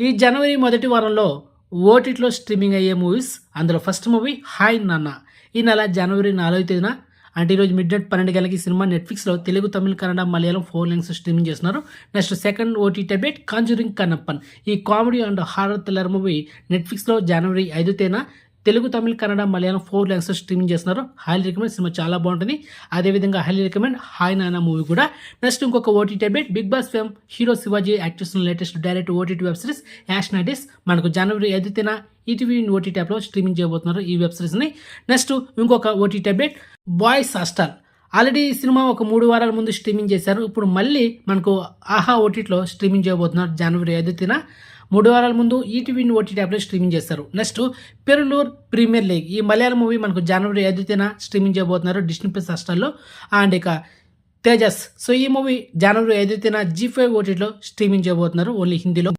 ఈ జనవరి మొదటి వారంలో ఓటీటీలో స్ట్రీమింగ్ అయ్యే మూవీస్, అందులో ఫస్ట్ మూవీ హాయ్ నాన్న. ఈ నెల జనవరి 4వ తేదీన అంటే ఈరోజు మిడ్ నైట్ 12 గంటలకి సినిమా నెట్ఫ్లిక్స్లో తెలుగు, తమిళ, కన్నడ, మలయాళం 4 లాంగ్వేజ్ స్ట్రీమింగ్ చేస్తున్నారు. Next second OTT update conjuring Kannappan. ఈ comedy and horror thriller movie నెట్ఫ్లిక్స్లో జనవరి 5వ తేదీన తెలుగు, తమిళ, కన్నడ, మలయాళం 4 లాంగ్వేజ్ స్ట్రీమింగ్ చేస్తున్నారు. హైలీ రికమెండ్, సినిమా చాలా బాగుంటుంది. అదేవిధంగా highly recommend hi Nanna movie కూడా. నెక్స్ట్ ఇంకొక OTT update, Bigg Boss fame hero Shivaji actors latest direct OTT web series hash nineties మనకు జనవరి 5వ తేదీన ఈటీవీ ఓటీటీ యాప్లో స్ట్రీమింగ్ చేయబోతున్నారు ఈ వెబ్ సిరీస్ని. నెక్స్ట్ ఇంకొక OTT update, boys hostel. Already ఈ సినిమా ఒక 3 వారాల ముందు స్ట్రీమింగ్ చేశారు. ఇప్పుడు మళ్ళీ మనకు ఆహా ఓటీటీలో స్ట్రీమింగ్ చేయబోతున్నారు జనవరి 5వ తేదీన. 3 వారాల ముందు ఈటీవీ ఓటీటీ యాప్లో స్ట్రీమింగ్ చేస్తారు. నెక్స్ట్ పెరులూర్ ప్రీమియర్ లీగ్, ఈ మలయాళం మూవీ మనకు జనవరి 5వ తేదీన స్ట్రీమింగ్ చేయబోతున్నారు డిస్నీ ప్లస్ హాస్టల్లో. అండ్ ఇక తేజస్, సో ఈ మూవీ జనవరి 5వ తేదీన G5 ఓటీటీలో స్ట్రీమింగ్ చేయబోతున్నారు ఓన్లీ హిందీలో.